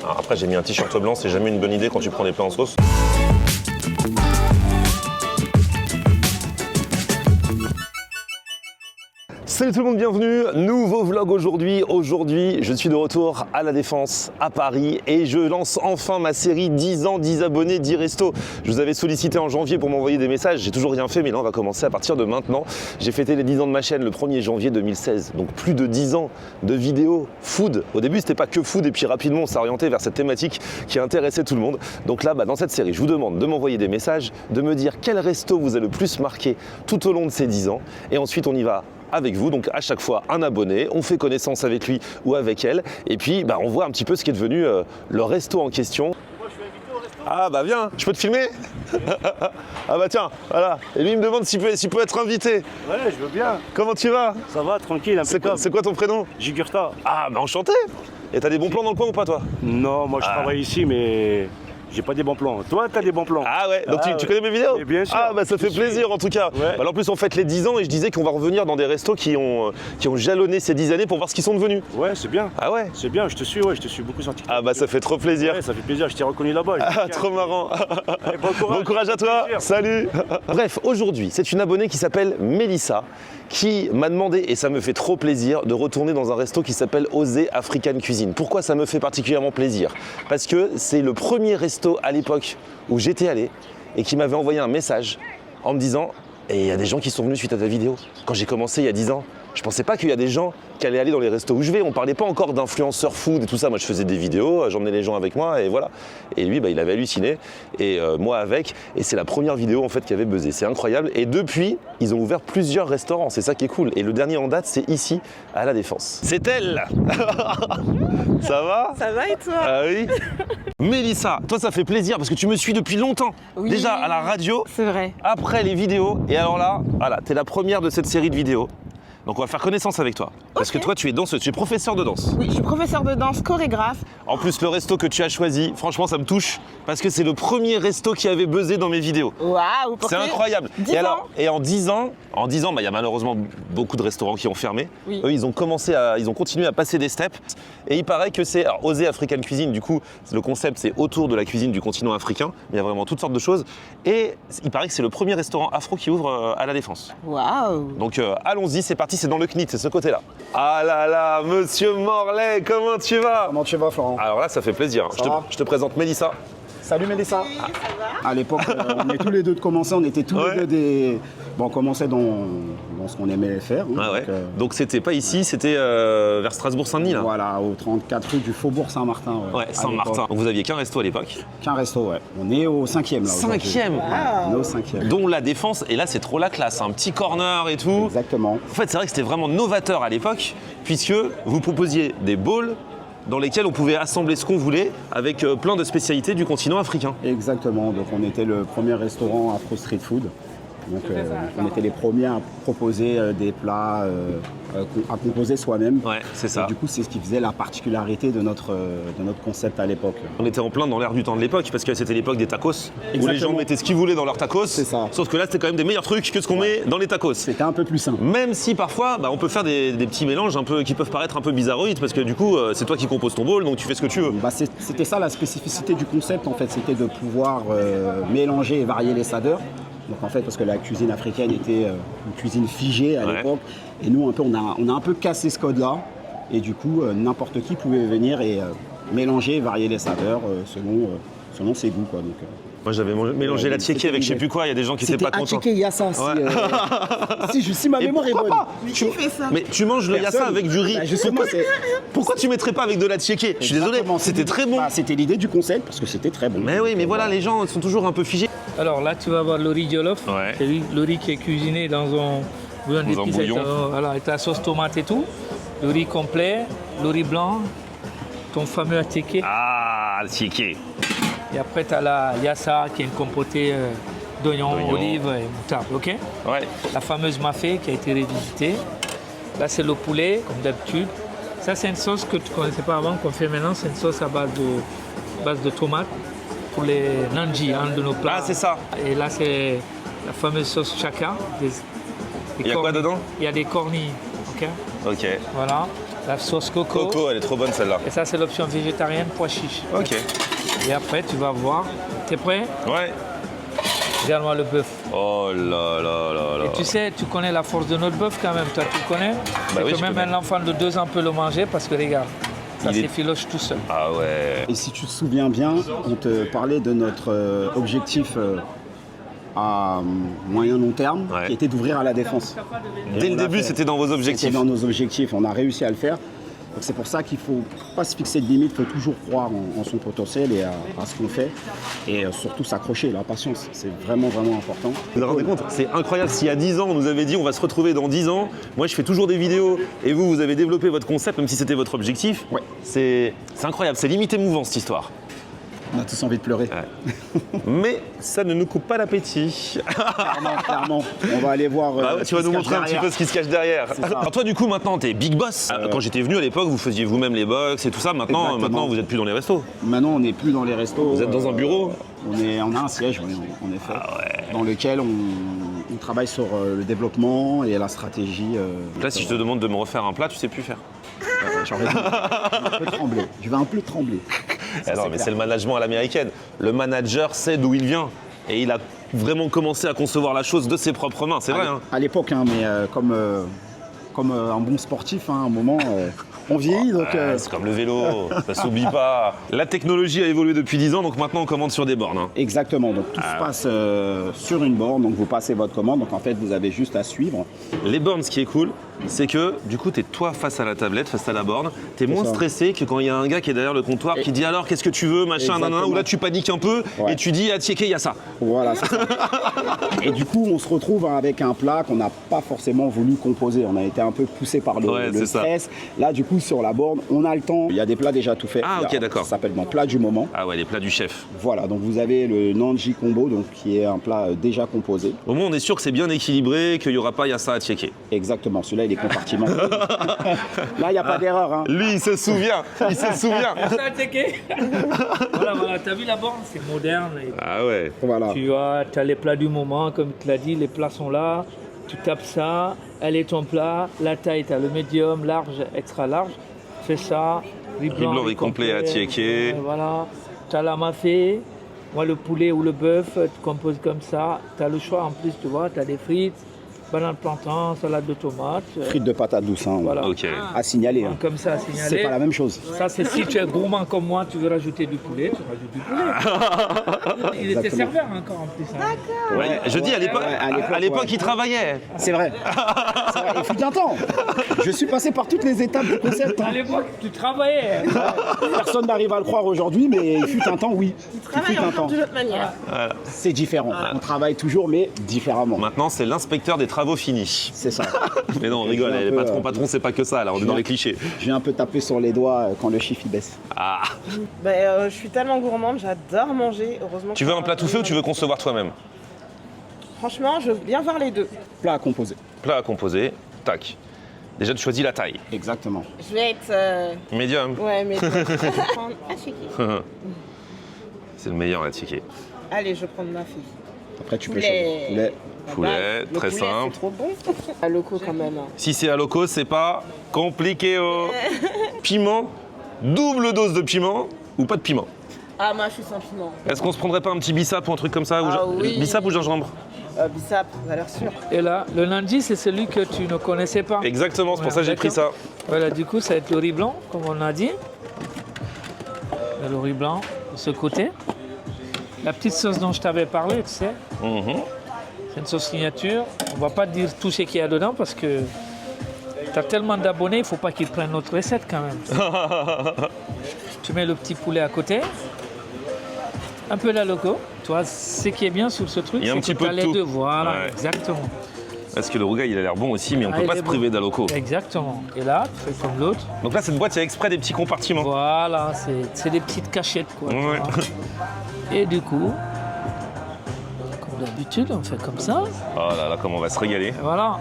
Alors après, j'ai mis un t-shirt blanc, c'est jamais une bonne idée quand tu prends des plats en sauce. Salut tout le monde, bienvenue, nouveau vlog aujourd'hui. Aujourd'hui, je suis de retour à La Défense, à Paris, et je lance enfin ma série 10 ans, 10 abonnés, 10 restos. Je vous avais sollicité en janvier pour m'envoyer des messages, j'ai toujours rien fait, mais là on va commencer à partir de maintenant. J'ai fêté les 10 ans de ma chaîne le 1er janvier 2016, donc plus de 10 ans de vidéos food. Au début, c'était pas que food, et puis rapidement, on s'est orienté vers cette thématique qui intéressait tout le monde. Donc là, dans cette série, je vous demande de m'envoyer des messages, de me dire quel resto vous a le plus marqué tout au long de ces 10 ans, et ensuite on y va avec vous, donc à chaque fois un abonné, on fait connaissance avec lui ou avec elle, et puis on voit un petit peu ce qui est devenu le resto en question. Moi je suis invité au resto. Ah bah viens, je peux te filmer. Ah bah tiens, voilà, et lui il me demande s'il peut être invité. Ouais, je veux bien. Comment tu vas? Ça va, tranquille, impeccable. C'est quoi ton prénom? Jugurta. Ah bah enchanté. Et t'as des bons plans dans le coin ou pas toi? Non, moi je travaille ici, mais j'ai pas des bons plans. Toi, t'as des bons plans. Ah ouais, donc tu connais mes vidéos? Et bien sûr. Ah bah ça fait plaisir en tout cas. Ouais. Alors en plus on fête les 10 ans et je disais qu'on va revenir dans des restos qui ont jalonné ces 10 années pour voir ce qu'ils sont devenus. Ouais, c'est bien. Ah ouais? C'est bien, je te suis beaucoup sur TikTok. Ah bah ça fait trop plaisir. Ouais, ça fait plaisir, je t'ai reconnu là-bas. Ah, trop marrant. Allez, bon Bon courage à toi. Salut. Bref, aujourd'hui, c'est une abonnée qui s'appelle Mélissa qui m'a demandé, et ça me fait trop plaisir, de retourner dans un resto qui s'appelle Osé African Cuisine. Pourquoi ça me fait particulièrement plaisir? Parce que c'est le premier resto à l'époque où j'étais allé et qui m'avait envoyé un message en me disant « Et il y a des gens qui sont venus suite à ta vidéo. Quand j'ai commencé il y a 10 ans, je pensais pas qu'il y a des gens qui allaient aller dans les restos où je vais. On parlait pas encore d'influenceurs food et tout ça. Moi, je faisais des vidéos, j'emmenais les gens avec moi et voilà. Et lui, il avait halluciné et moi avec. Et c'est la première vidéo en fait qui avait buzzé. C'est incroyable. Et depuis, ils ont ouvert plusieurs restaurants. C'est ça qui est cool. Et le dernier en date, c'est ici, à La Défense. C'est elle. Ça va? Ça va et toi? Ah oui. Mélissa, toi, ça fait plaisir parce que tu me suis depuis longtemps. Oui. Déjà à la radio, C'est vrai. après les vidéos. Et alors là, voilà, t'es la première de cette série de vidéos. Donc on va faire connaissance avec toi. Parce que toi tu es danseuse, tu es professeur de danse. Oui, je suis professeure de danse, chorégraphe. En plus le resto que tu as choisi, franchement ça me touche. Parce que c'est le premier resto qui avait buzzé dans mes vidéos. Waouh! C'est incroyable. 10 Et ans. alors, et en 10 ans, il y a malheureusement beaucoup de restaurants qui ont fermé. Oui. Eux, ils ont continué à passer des steps. Et il paraît que c'est Osé African Cuisine. Du coup, le concept, c'est autour de la cuisine du continent africain. Il y a vraiment toutes sortes de choses. Et il paraît que c'est le premier restaurant afro qui ouvre à La Défense. Waouh! Donc allons-y, c'est parti, c'est dans le CNIT, c'est ce côté-là. Ah là là, monsieur Morlaix, comment tu vas? Comment tu vas, Florent? Alors là, ça fait plaisir. Ça va Je te présente Mélissa. Salut Mélissa. À l'époque, on est tous les deux de commencer, on était tous Ouais. les deux des... Bon, on commençait dans ce qu'on aimait faire. Hein, Ah ouais. donc, Donc c'était pas ici, c'était vers Strasbourg-Saint-Denis là. voilà, au 34 rue du Faubourg Saint-Martin. Ouais, à Saint-Martin. l'époque. Donc vous aviez qu'un resto à l'époque. Qu'un resto, ouais. On est au 5e là. aujourd'hui. 5e. Ouais, on est au 5e. Dont La Défense, et là c'est trop la classe, un petit corner et tout. Exactement. En fait, c'est vrai que c'était vraiment novateur à l'époque, puisque vous proposiez des bowls dans lesquels on pouvait assembler ce qu'on voulait avec plein de spécialités du continent africain. Exactement. Donc on était le premier restaurant afro street food. Donc on était les premiers à proposer des plats à composer soi-même. Ouais, c'est Et ça. du coup, c'est ce qui faisait la particularité de notre concept à l'époque. On était en plein dans l'air du temps de l'époque, parce que c'était l'époque des tacos, où les Exactement. gens mettaient ce qu'ils voulaient dans leurs tacos. C'est ça. Sauf que là, c'était quand même des meilleurs trucs que ce qu'on met dans les tacos. C'était un peu plus simple. Même si parfois, on peut faire des petits mélanges un peu qui peuvent paraître un peu bizarroïdes, parce que du coup, c'est toi qui composes ton bowl, donc tu fais ce que tu veux. C'était ça la spécificité du concept en fait, c'était de pouvoir mélanger et varier les saveurs. Donc en fait, parce que la cuisine africaine était une cuisine figée à Ouais. l'époque, et nous un peu, on a un peu cassé ce code-là, et du coup n'importe qui pouvait venir et mélanger, et varier les saveurs selon ses goûts quoi. Donc, Moi, j'avais mélangé la tiéké avec je sais plus quoi, il y a des gens qui étaient pas contents. il y a ça. Ouais. Si ma Et mémoire est pourquoi bonne. pas Mais qui fait ça? Mais tu manges le yassa Personne. avec du riz. Bah, justement, Pourquoi tu mettrais pas avec de la tiéké? Je suis désolé, Exactement, c'était très bon. Bah, c'était l'idée du concept parce que c'était très bon. Mais oui, mais voilà, les gens sont toujours un peu figés. Alors là, tu vas voir le riz jollof. Ouais. C'est le riz qui est cuisiné dans un bouillon Dans un d'épices bouillon. avec la sauce tomate et tout. Le riz complet, le riz blanc, ton fameux attiéké. Ah, le tiéké. Et après, tu as la yassa qui est une compotée d'oignons, D'oignons. olives et moutarde. Ok? Ouais. La fameuse mafé qui a été révisitée. Là, c'est le poulet, comme d'habitude. Ça, c'est une sauce que tu ne connaissais pas avant, qu'on fait maintenant. C'est une sauce à base de tomates pour les nanji, un de nos plats. Ah, c'est ça. Et là, c'est la fameuse sauce chaka. Il y a quoi dedans? Il y a des cornilles. Ok. Ok. Voilà. La sauce coco. Coco, elle est trop bonne celle-là. Et ça, c'est l'option végétarienne pois chiche. Ok. Et après, tu vas voir. T'es prêt? Ouais. Regarde-moi le bœuf. Oh là là là là. Et tu sais, tu connais la force de notre bœuf quand même. Toi, tu connais? C'est oui, que je même connais. un enfant de 2 ans peut le manger parce que regarde, ça Il est- s'effiloche tout seul. Ah ouais. Et si tu te souviens bien, on te parlait de notre objectif à moyen long terme, Ouais. qui était d'ouvrir à la défense. Dès Et le on l'a début, fait. c'était dans vos C'était objectifs. dans nos objectifs, on a réussi à le faire. Donc c'est pour ça qu'il ne faut pas se fixer de limite, il faut toujours croire en son potentiel et à ce qu'on fait. Et surtout s'accrocher, la patience, c'est vraiment vraiment important. Vous vous rendez compte? C'est incroyable. Si il y a 10 ans, on nous avait dit on va se retrouver dans 10 ans, moi je fais toujours des vidéos et vous, vous avez développé votre concept, même si c'était votre objectif. Ouais. C'est incroyable, c'est limite émouvant cette histoire. On a tous envie de pleurer. Mais ça ne nous coupe pas l'appétit. Clairement. On va aller voir. Ah ouais, tu vas nous montrer un petit peu ce qui se cache derrière. C'est ça. Alors toi du coup maintenant t'es big boss. Quand j'étais venu à l'époque vous faisiez vous-même les box et tout ça. Maintenant Exactement. vous n'êtes plus dans les restos. Maintenant, on n'est plus dans les restos. Vous êtes dans un bureau? On a un siège, oui, en effet, dans lequel on travaille sur le développement et la stratégie. Là si je te demande de me refaire un plat, tu sais plus faire. J'aurais dû un peu trembler. Je vais un peu trembler. Ça, non mais clair. c'est le management à l'américaine. Le manager sait d'où il vient. Et il a vraiment commencé à concevoir la chose de ses propres mains, c'est vrai. Hein. À l'époque, hein, mais comme un bon sportif, hein, à un moment, on vieillit. Donc, C'est comme le vélo, ça s'oublie pas. La technologie a évolué depuis 10 ans, donc maintenant on commande sur des bornes. Hein. Exactement. Donc tout se passe sur une borne. Donc vous passez votre commande. Donc en fait, vous avez juste à suivre. Les bornes, ce qui est cool, c'est que du coup, tu es toi face à la tablette, face à la borne. Tu es moins ça. stressé que quand il y a un gars qui est derrière le comptoir qui dit alors qu'est-ce que tu veux, machin, nanana, Exactement. ou là tu paniques un peu Ouais. et tu dis ah tiens, il y a ça. Voilà. c'est ça. Et du coup, on se retrouve avec un plat qu'on n'a pas forcément voulu composer. On a été un peu poussé par le Ouais, c'est ça. stress. Là, du coup, sur la borne, on a le temps. Il y a des plats déjà tout faits. Ah, ok, Il y a- d'accord. Ça s'appelle mon plat du moment. Ah ouais, les plats du chef. Voilà. Donc vous avez le Nanji Combo, donc qui est un plat déjà composé. Au moins, on est sûr que c'est bien équilibré, qu'il n'y aura pas il y a ça à checker. Exactement. Celui-là, il est compartimenté. Là, il n'y a pas d'erreur. Hein. Lui, il se souvient, il se souvient. Ça a checké. Voilà, t'as vu la borne, c'est moderne. Et Ah ouais. Voilà. tu as les plats du moment, comme tu l'as dit, les plats sont là. Tu tapes ça, elle est ton plat. La taille, tu as le médium, large, extra large. Fais ça. Riz blanc, riz complet à tiéker. Voilà. Tu as la mafé. Moi, le poulet ou le bœuf, tu composes comme ça. Tu as le choix en plus, tu vois. Tu as des frites, banane plantain, salade de tomates. Frites de patates douces. Hein, Voilà. Ok. À signaler. Hein. Comme ça, C'est signalé. pas la même chose. Ça, c'est si tu es gourmand comme moi, tu veux rajouter du poulet, tu rajoutes du poulet. Il était Exactement. serveur encore en plus. Hein. Ouais, je dis à l'époque, ouais, à l'époque, ouais. il travaillait. C'est vrai. C'est vrai. Il fut un temps. Je suis passé par toutes les étapes du concept. À Hein. l'époque, tu travaillais. Personne n'arrive à le croire aujourd'hui, mais il fut un temps, oui. Il Travaille fut un encore temps. d'une autre manière. C'est différent. On travaille toujours, mais différemment. Maintenant, c'est l'inspecteur des travaux finis. C'est ça. Mais non, on Je rigole, suis un les peu, patrons, c'est pas que ça, là, on est dans les clichés. Je viens un peu taper sur les doigts quand le chiffre il baisse. Ah. Je suis tellement gourmande, j'adore manger. Heureusement. Tu veux un plat tout fait ou tu veux concevoir toi-même? Franchement, je veux bien voir les deux. Plat à composer. Plat à composer, tac. Déjà, tu choisis la taille. Exactement. Je vais être. Médium. Ouais, mais. Prendre un chiqui. C'est le meilleur à ticker. Allez, je prends ma fille. Après, tu peux Poulet. choisir. Poulet. Poulet, Le très poulet, simple. C'est trop bon. À loco quand même. Hein. Si c'est à loco, c'est pas compliqué. Oh. Piment, double dose de piment ou pas de piment. Ah, moi, je suis sans piment. Est-ce qu'on se prendrait pas un petit bissap ou un truc comme ça Ah oui. Bissap ou gingembre? Bissap, ça a l'air sûr. Et là, le lundi, c'est celui que tu ne connaissais pas. Exactement, c'est pour ça que j'ai pris ça. Voilà, du coup, ça va être le riz blanc, comme on a dit. Et le riz blanc de ce côté. La petite sauce dont je t'avais parlé, tu sais, Mhm. c'est une sauce signature. On va pas dire tout ce qu'il y a dedans parce que tu as tellement d'abonnés, il faut pas qu'ils prennent notre recette quand même. Tu mets le petit poulet à côté. Un peu la loco. Tu vois, ce qui est bien sur ce truc, Il y a un c'est petit que peu tu as de les tout. deux. Voilà, Ouais. exactement. Parce que le rougail, il a l'air bon aussi, mais on Ah, peut il pas est se bon. priver d'aloco. Exactement. Et là, tu fais comme l'autre. Donc là, cette boîte, il y a exprès des petits compartiments. Voilà, c'est des petites cachettes quoi. tu Ouais. vois. Et du coup, comme d'habitude, on fait comme ça. Oh là là, comment on va se régaler. Et voilà.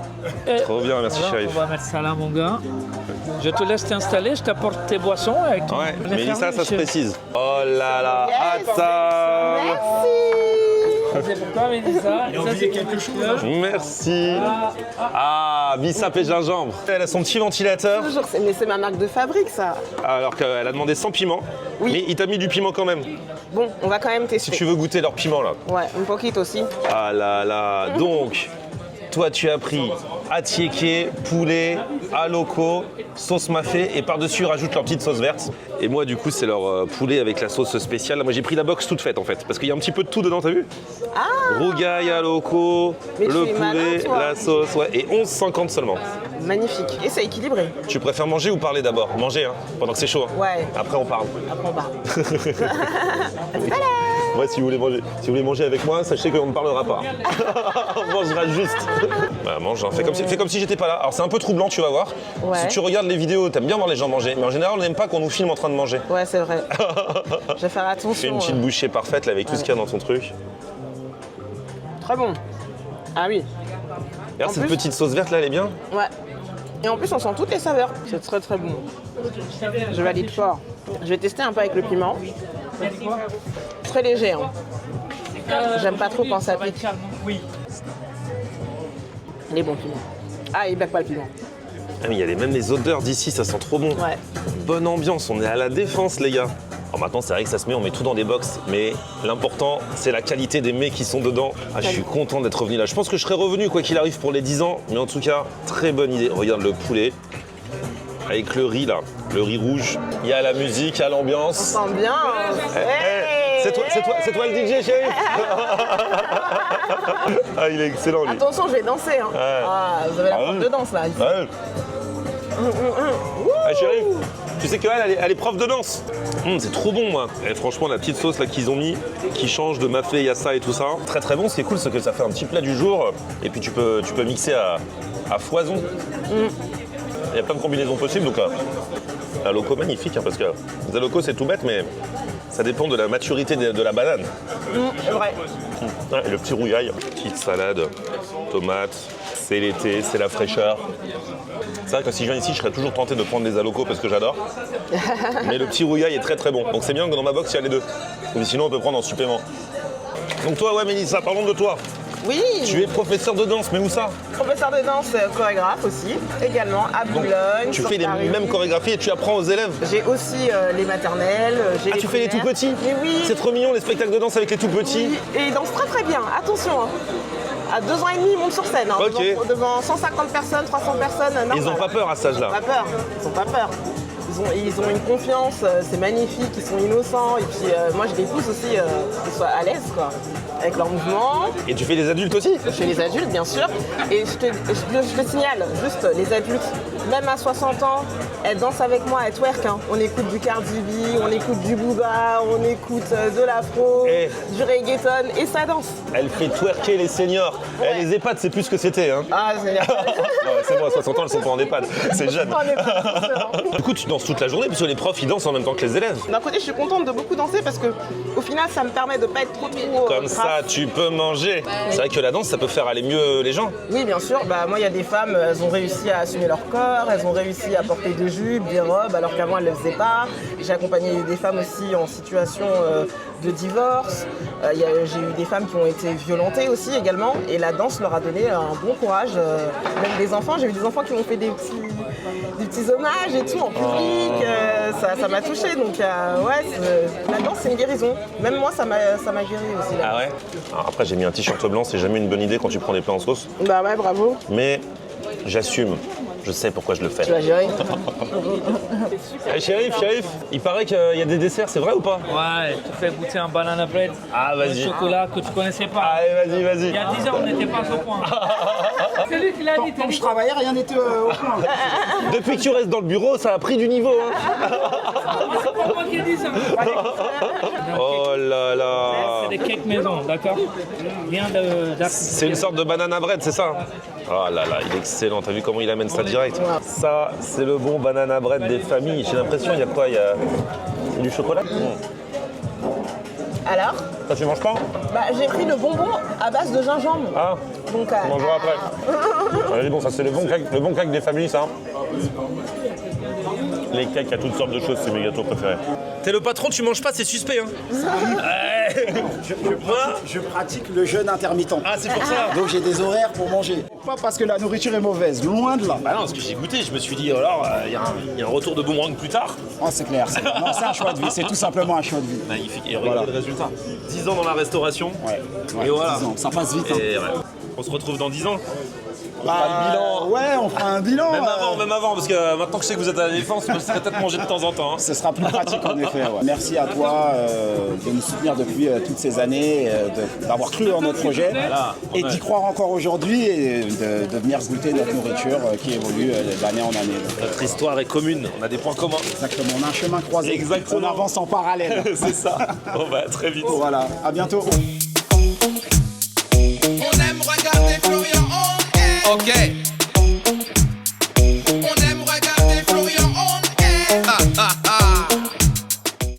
Et Trop bien, merci voilà, Shérif. on va mettre ça là, mon gars. Je te laisse t'installer, je t'apporte tes boissons avec ton. Ouais, On est Mélissa, fermé, ça se monsieur. précise. Oh là là, Yes. à table. Merci. C'est pour toi, Mélissa. Et oublié quelque chose. Merci. Ah, bissap et gingembre. Elle a son petit ventilateur, Toujours, mais c'est ma marque de fabrique, ça. alors qu'elle a demandé sans piment. Oui. Mais il t'a mis du piment quand même. Bon, on va quand même Si tester. tu veux goûter leur piment là. Ouais, une poquite aussi. Ah là là, donc, toi tu as pris attiéké, poulet, aloko, sauce mafé et par-dessus ils rajoutent leur petite sauce verte. Et moi du coup c'est leur poulet avec la sauce spéciale. Moi j'ai pris la box toute faite en fait, parce qu'il y a un petit peu de tout dedans, t'as vu? Rougail, aloko, Mais tu le es poulet, malin, toi. la sauce, ouais, et 11,50 seulement. Magnifique. Et c'est équilibré. Tu préfères manger ou parler d'abord? Manger, hein, pendant que c'est chaud. Hein. Ouais. Après on parle. Après, on part. Ouais, si vous voulez manger avec moi, sachez qu'on ne parlera pas. On mangera juste. Bah, mange, hein. Fais comme si j'étais pas là. Alors c'est un peu troublant, tu vas voir. Ouais. Si tu regardes les vidéos, t'aimes bien voir les gens manger, mais en général on n'aime pas qu'on nous filme en train de manger. Ouais, c'est vrai. Je vais faire Fais attention. une petite bouchée parfaite là, avec tout ce qu'il y a dans ton truc. Très bon. Ah oui. Regarde En cette plus- petite sauce verte là, elle est bien. Ouais. Et en plus, on sent toutes les saveurs. C'est très très bon. Je valide fort. Je vais tester un peu avec le piment. Très léger. Hein. J'aime pas trop quand ça pique. Les bons piments. Ah, il back pas le piment. Ah mais il y a même les odeurs d'ici, ça sent trop bon. Ouais. Bonne ambiance, on est à la défense les gars. Alors maintenant c'est vrai que ça se met, on met tout dans des box, mais l'important c'est la qualité des mets qui sont dedans. Ah, je suis content d'être revenu là. Je pense que je serais revenu quoi qu'il arrive pour les 10 ans, mais en tout cas, très bonne idée. Regarde le poulet, avec le riz là, le riz rouge. Il y a la musique, il y a l'ambiance. Sent bien. Hein. Eh, c'est toi le DJ chéri. Ah il est excellent lui. Attention, je vais danser. Hein. Ah, vous avez la prof de danse là. Ouais. Ah chérie, tu sais qu'elle elle est prof de danse. C'est trop bon moi. Et franchement la petite sauce là qu'ils ont mis, qui change de mafé, yassa et tout ça, très très bon. Ce qui est cool c'est que ça fait un petit plat du jour et puis tu peux mixer à foison. Il y a plein de combinaisons possibles donc un loco magnifique hein, parce que les locaux c'est tout bête mais ça dépend de la maturité de la banane. C'est vrai. Ah, et le petit rougail, petite salade, tomates, c'est l'été, c'est la fraîcheur. C'est vrai que si je viens ici, je serais toujours tenté de prendre les alocos parce que j'adore. Mais le petit rougail est très très bon. Donc c'est bien que dans ma box, il y a les deux. Mais sinon, on peut prendre en supplément. Donc toi, ouais Mélissa, parlons de toi. Oui. Tu es professeur de danse, mais où ça? Professeur de danse, chorégraphe aussi. Également à Donc, Boulogne. tu sur fais les Paris. mêmes chorégraphies et tu apprends aux élèves. J'ai aussi les maternelles. J'ai Ah, tu fais les tout primaires. petits? Mais oui. C'est trop mignon les spectacles de danse avec les tout petits. Et ils dansent très très bien. Attention. Hein. À 2 ans et demi, ils montent sur scène. Hein, Ok. devant 150 personnes, 300 personnes. Ils n'ont pas peur à cet âge-là. Pas peur. Ils ont pas peur. Ils ont une confiance, c'est magnifique, ils sont innocents. Et puis moi, je les pousse aussi qu'ils soient à l'aise, quoi, avec leurs mouvements. Et tu fais les adultes aussi? Chez les adultes, bien sûr. Et je te signale, juste les adultes, même à 60 ans, elles dansent avec moi, elles twerk. Hein. On écoute du Cardi B, on écoute du Booba, on écoute de l'afro, Eh. du reggaeton, et ça danse. Elle fait twerker les seniors. Ouais. Elle les EHPAD, c'est plus ce que c'était. Hein. Ah, c'est bien. Non, c'est bon, à 60 ans, elles sont pas en EHPAD. C'est jeune. On est pas sûr. Du coup, tu danses toute la journée, parce que les profs, ils dansent en même temps que les élèves. D'un côté, je suis contente de beaucoup danser parce que, au final, ça me permet de pas être trop Comme ça, tu peux manger. C'est vrai que la danse, ça peut faire aller mieux les gens. Oui, bien sûr. Bah, moi, il y a des femmes, elles ont réussi à assumer leur corps, elles ont réussi à porter des jupes, des robes, alors qu'avant, elles ne le faisaient pas. J'ai accompagné des femmes aussi en situation de divorce. J'ai eu des femmes qui ont été violentées aussi également. Et la danse leur a donné un bon courage. Même des enfants, j'ai eu des enfants qui m'ont fait des petits hommages et tout en public. Ça m'a touchée. Donc, ouais, la danse, c'est une guérison. Même moi, ça m'a guéri aussi. Là. Ah ouais? Alors après, j'ai mis un t-shirt blanc, c'est jamais une bonne idée quand tu prends des plats en sauce. Bah ouais, bravo. Mais j'assume. Je sais pourquoi je le fais. Tu vas gérer. Hey, shérif, il paraît qu'il y a des desserts, c'est vrai ou pas? Ouais, tu fais goûter un banana bread. Ah, Un vas-y. chocolat que tu connaissais pas. Allez, Il vas-y. y a 10 ans, on n'était pas à ce point. C'est lui qui l'a dit. Quand je travaillais, rien n'était au point. Depuis que tu restes dans le bureau, ça a pris du niveau. Hein. C'est pas moi qui ai dit ça. Oh là là. C'est des cakes maison, d'accord? Rien C'est une sorte de banana bread, c'est ça? Oh là là, il est excellent. T'as vu comment il amène ça direct? Ça, c'est le bon banana bread des familles. J'ai l'impression, il y a quoi? Il y a du chocolat? Alors, Ça, tu manges pas? bah, j'ai pris le bonbon à base de gingembre. Ah, Donc, on mangera après. Allez, bon, ça, c'est le bon cake des familles, ça. Les cakes, il y a toutes sortes de choses, c'est mes gâteaux préférés. T'es le patron, tu manges pas, c'est suspect. Hein. Je pratique le jeûne intermittent. Ah, c'est pour ça. Donc j'ai des horaires pour manger. Pas parce que la nourriture est mauvaise, loin de là. Bah non, parce que j'ai goûté, je me suis dit, alors, il y a un retour de boomerang plus tard. Oh, c'est clair. Non, c'est un choix de vie. C'est tout simplement un choix de vie. Magnifique. Et regardez le résultat. 10 ans dans la restauration. Ouais. Et voilà. 10 ans. Ça passe vite. Hein. Et ouais. On se retrouve dans 10 ans. On fera le bilan. Ouais, on fera un bilan. Même avant, parce que maintenant que je sais que vous êtes à la défense, je me serais peut-être mangé de temps en temps. Hein. Ce sera plus pratique en effet. Ouais. Merci à toi de nous soutenir depuis toutes ces années, d'avoir cru en notre projet et d'y croire encore aujourd'hui et de venir goûter notre nourriture qui évolue d'année en année. Notre histoire est commune, on a des points communs. Exactement, on a un chemin croisé. Exactement. On avance en parallèle. C'est ça. On va très vite. Voilà, à bientôt.